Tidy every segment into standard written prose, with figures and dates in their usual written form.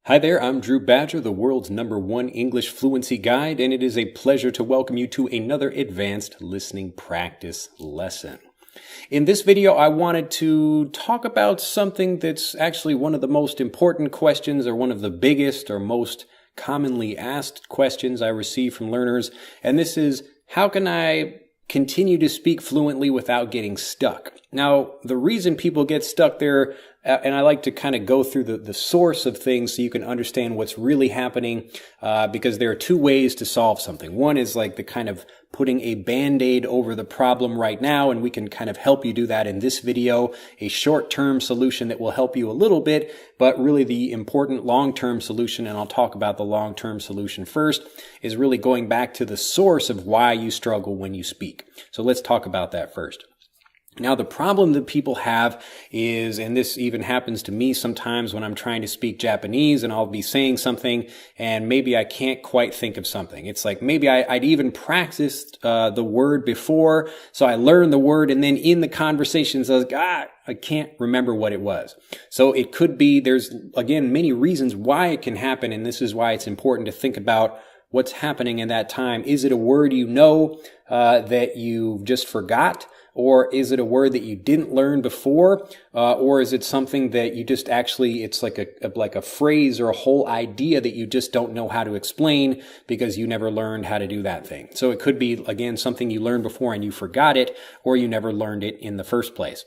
Hi there, I'm Drew Badger, the world's #1 English fluency guide, and it is a pleasure to welcome you to another advanced listening practice lesson. In this video, I wanted to talk about something that's actually one of the most important questions, or one of the biggest or most commonly asked questions I receive from learners, and this is, how can I continue to speak fluently without getting stuck? Now, the reason people get stuck there, and I like to kind of go through the source of things so you can understand what's really happening, because there are two ways to solve something. One is like the kind of putting a Band-Aid over the problem right now, and we can kind of help you do that in this video, a short-term solution that will help you a little bit, but really the important long-term solution, and I'll talk about the long-term solution first, is really going back to the source of why you struggle when you speak. So let's talk about that first. Now, the problem that people have is, and this even happens to me sometimes when I'm trying to speak Japanese and I'll be saying something and maybe I can't quite think of something. It's like maybe I'd even practiced the word before, so I learned the word, and then in the conversations I was like, I can't remember what it was. So it could be, there's, again, many reasons why it can happen, and this is why it's important to think about what's happening in that time. Is it a word you know that you just forgot? Or is it a word that you didn't learn before? Or is it something that you just actually, it's like a phrase or a whole idea that you just don't know how to explain because you never learned how to do that thing. So it could be, again, something you learned before and you forgot it, or you never learned it in the first place.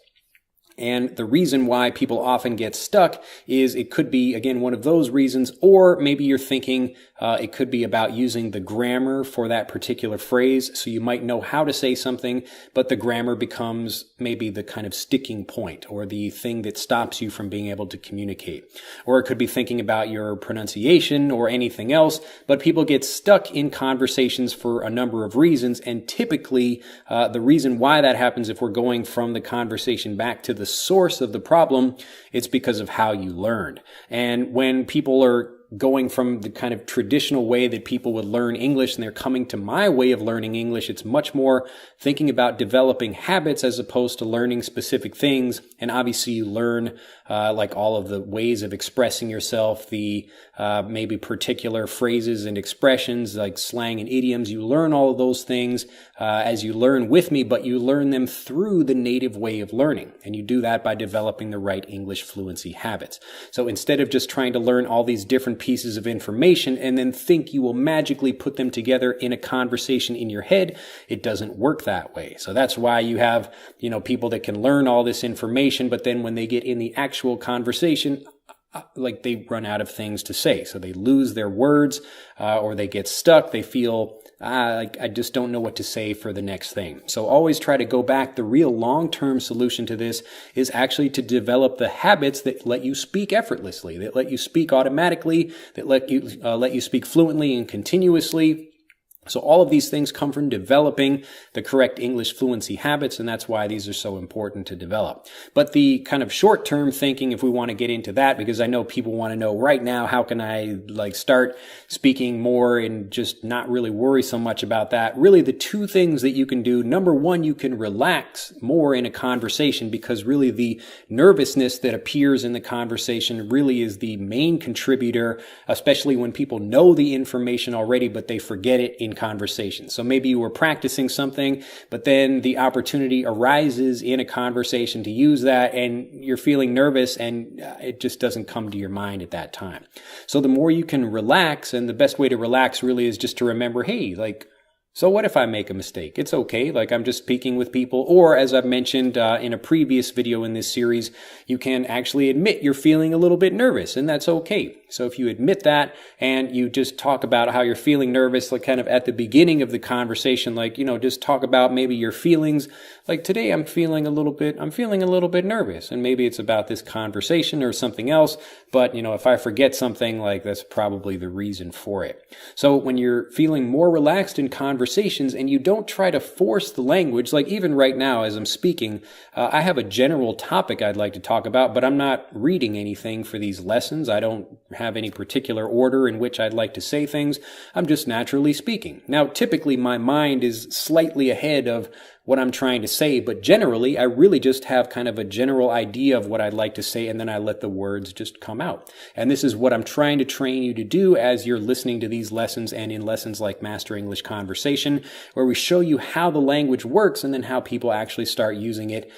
And the reason why people often get stuck is it could be, again, one of those reasons, or maybe you're thinking it could be about using the grammar for that particular phrase. So you might know how to say something, but the grammar becomes maybe the kind of sticking point or the thing that stops you from being able to communicate. Or it could be thinking about your pronunciation or anything else, but people get stuck in conversations for a number of reasons. And typically, the reason why that happens, if we're going from the conversation back to the source of the problem, it's because of how you learned. And when people are going from the kind of traditional way that people would learn English and they're coming to my way of learning English, it's much more thinking about developing habits as opposed to learning specific things. And obviously you learn like all of the ways of expressing yourself, the maybe particular phrases and expressions like slang and idioms. You learn all of those things as you learn with me, but you learn them through the native way of learning. And you do that by developing the right English fluency habits. So instead of just trying to learn all these different pieces of information and then think you will magically put them together in a conversation in your head, it doesn't work that way. So that's why you have, people that can learn all this information, but then when they get in the actual conversation, like they run out of things to say. So they lose their words, or they get stuck. They feel, I just don't know what to say for the next thing. So always try to go back. The real long-term solution to this is actually to develop the habits that let you speak effortlessly, that let you speak automatically, that let you speak fluently and continuously. So all of these things come from developing the correct English fluency habits, and that's why these are so important to develop. But the kind of short-term thinking, if we want to get into that, because I know people want to know right now, how can I start speaking more and just not really worry so much about that? Really, the two things that you can do, number one, you can relax more in a conversation, because really the nervousness that appears in the conversation really is the main contributor, especially when people know the information already, but they forget it in conversation. So maybe you were practicing something, but then the opportunity arises in a conversation to use that, and you're feeling nervous, and it just doesn't come to your mind at that time. So the more you can relax, and the best way to relax really is just to remember, hey, so what if I make a mistake? It's okay. I'm just speaking with people. Or as I've mentioned in a previous video in this series, you can actually admit you're feeling a little bit nervous, and that's okay. So if you admit that and you just talk about how you're feeling nervous, kind of at the beginning of the conversation, just talk about maybe your feelings. Like, today I'm feeling a little bit nervous, and maybe it's about this conversation or something else. But, if I forget something, that's probably the reason for it. So when you're feeling more relaxed in conversations and you don't try to force the language, like even right now as I'm speaking, I have a general topic I'd like to talk about, but I'm not reading anything for these lessons. I don't have any particular order in which I'd like to say things. I'm just naturally speaking. Now, typically my mind is slightly ahead of what I'm trying to say, but generally I really just have kind of a general idea of what I'd like to say, and then I let the words just come out. And this is what I'm trying to train you to do as you're listening to these lessons and in lessons like Master English Conversation, where we show you how the language works and then how people actually start using it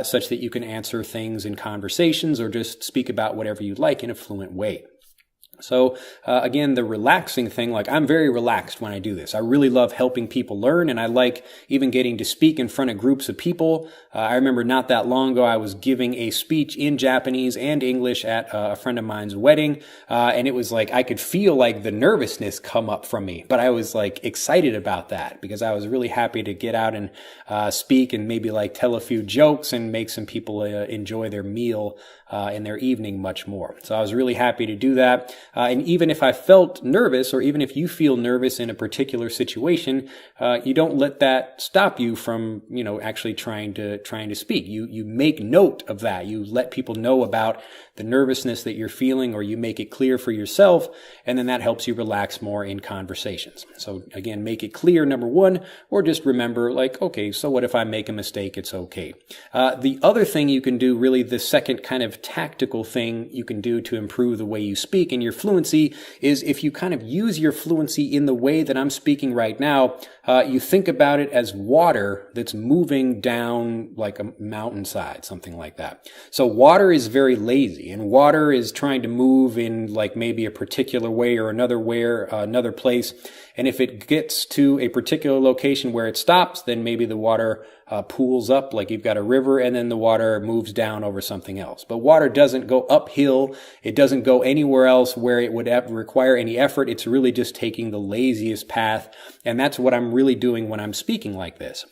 such that you can answer things in conversations or just speak about whatever you'd like in a fluent way. So again, the relaxing thing, like I'm very relaxed when I do this. I really love helping people learn, and I like even getting to speak in front of groups of people. I remember not that long ago, I was giving a speech in Japanese and English at a friend of mine's wedding, and it was like I could feel like the nervousness come up from me, but I was like excited about that because I was really happy to get out and speak and maybe like tell a few jokes and make some people enjoy their meal in their evening much more. So I was really happy to do that. And even if I felt nervous, or even if you feel nervous in a particular situation, you don't let that stop you from, actually trying to speak. You make note of that. You let people know about the nervousness that you're feeling, or you make it clear for yourself, and then that helps you relax more in conversations. So again, make it clear, number one, or just remember, like, okay, so what if I make a mistake? It's okay. The other thing you can do, really the second kind of tactical thing you can do to improve the way you speak and your fluency, is if you kind of use your fluency in the way that I'm speaking right now, you think about it as water that's moving down like a mountainside, something like that. So water is very lazy, and water is trying to move in like maybe a particular way or another place. And if it gets to a particular location where it stops, then maybe the water pools up like you've got a river, and then the water moves down over something else. But water doesn't go uphill. It doesn't go anywhere else where it would require any effort. It's really just taking the laziest path. And that's what I'm really doing when I'm speaking like this.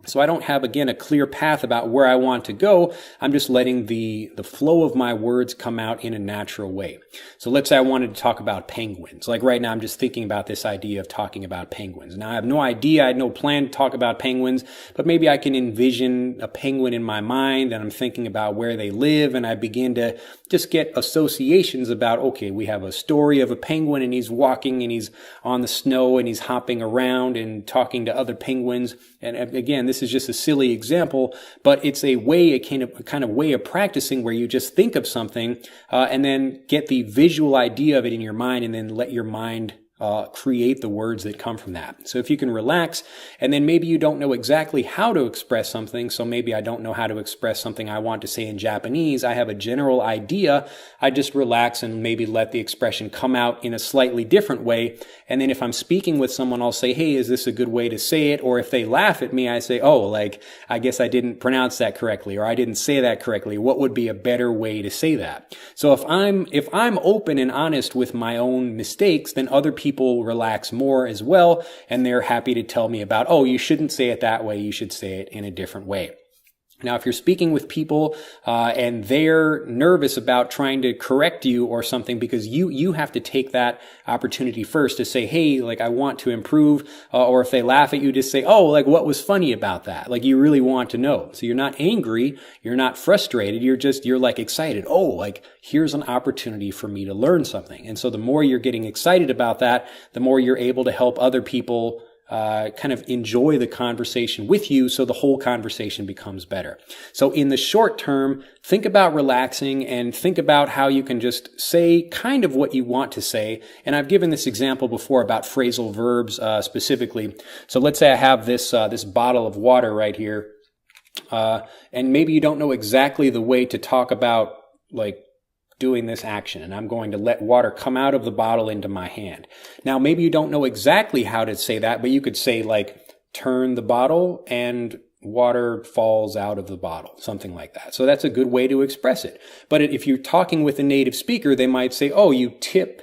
So I don't have, again, a clear path about where I want to go. I'm just letting the flow of my words come out in a natural way. So let's say I wanted to talk about penguins. Like right now, I'm just thinking about this idea of talking about penguins. Now, I have no idea. I had no plan to talk about penguins, but maybe I can envision a penguin in my mind, and I'm thinking about where they live, and I begin to just get associations about, okay, we have a story of a penguin, and he's walking, and he's on the snow, and he's hopping around and talking to other penguins. And again, this is just a silly example, but it's a kind of way of practicing where you just think of something and then get the visual idea of it in your mind, and then let your mind create the words that come from that. So if you can relax, and then maybe you don't know exactly how to express something, so maybe I don't know how to express something I want to say in Japanese, I have a general idea, I just relax and maybe let the expression come out in a slightly different way, and then if I'm speaking with someone, I'll say, hey, is this a good way to say it? Or if they laugh at me, I say, oh, like, I guess I didn't pronounce that correctly, or I didn't say that correctly. What would be a better way to say that? So if I'm open and honest with my own mistakes, then other people relax more as well, and they're happy to tell me about, oh, you shouldn't say it that way, you should say it in a different way. Now, if you're speaking with people and they're nervous about trying to correct you or something, because you have to take that opportunity first to say, hey, like, I want to improve. Or if they laugh at you, just say, oh, like, what was funny about that? Like, you really want to know. So you're not angry. You're not frustrated. You're like excited. Oh, like, here's an opportunity for me to learn something. And so the more you're getting excited about that, the more you're able to help other people kind of enjoy the conversation with you, so the whole conversation becomes better. So in the short term, think about relaxing and think about how you can just say kind of what you want to say. And I've given this example before about phrasal verbs specifically. So let's say I have this bottle of water right here, and maybe you don't know exactly the way to talk about like doing this action, and I'm going to let water come out of the bottle into my hand. Now, maybe you don't know exactly how to say that, but you could say like, turn the bottle and water falls out of the bottle, something like that. So that's a good way to express it. But if you're talking with a native speaker, they might say, oh, you tip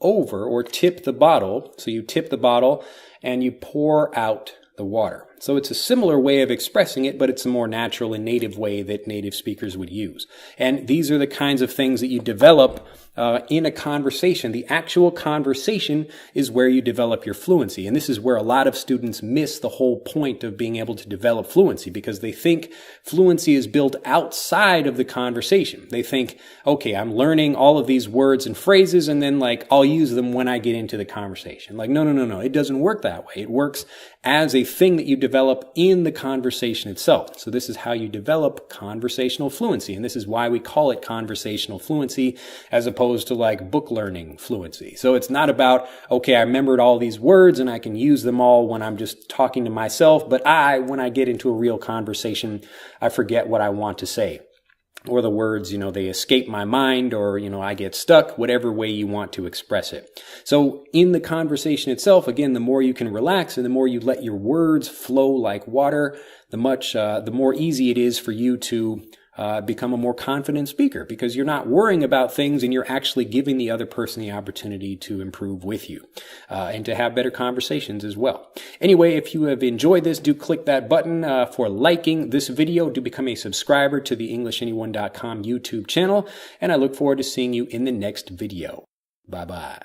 over or tip the bottle. So you tip the bottle and you pour out the water. So it's a similar way of expressing it, but it's a more natural and native way that native speakers would use. And these are the kinds of things that you develop in a conversation. The actual conversation is where you develop your fluency. And this is where a lot of students miss the whole point of being able to develop fluency, because they think fluency is built outside of the conversation. They think, okay, I'm learning all of these words and phrases, and then like I'll use them when I get into the conversation. Like, no. It doesn't work that way. It works as a thing that you develop in the conversation itself. So this is how you develop conversational fluency. And this is why we call it conversational fluency as opposed to like book learning fluency. So it's not about, okay, I remembered all these words and I can use them all when I'm just talking to myself, but when I get into a real conversation, I forget what I want to say. Or the words, they escape my mind, or, I get stuck, whatever way you want to express it. So in the conversation itself, again, the more you can relax and the more you let your words flow like water, the more easy it is for you to become a more confident speaker, because you're not worrying about things and you're actually giving the other person the opportunity to improve with you and to have better conversations as well. Anyway, if you have enjoyed this, do click that button for liking this video. Do become a subscriber to the EnglishAnyone.com YouTube channel, and I look forward to seeing you in the next video. Bye-bye.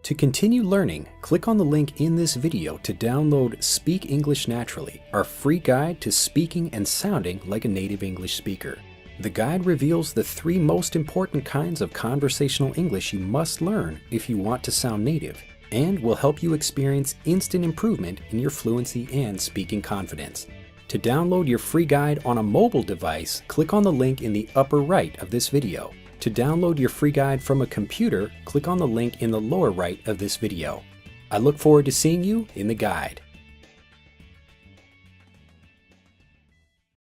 To continue learning, click on the link in this video to download Speak English Naturally, our free guide to speaking and sounding like a native English speaker. The guide reveals the 3 most important kinds of conversational English you must learn if you want to sound native, and will help you experience instant improvement in your fluency and speaking confidence. To download your free guide on a mobile device, click on the link in the upper right of this video. To download your free guide from a computer, click on the link in the lower right of this video. I look forward to seeing you in the guide.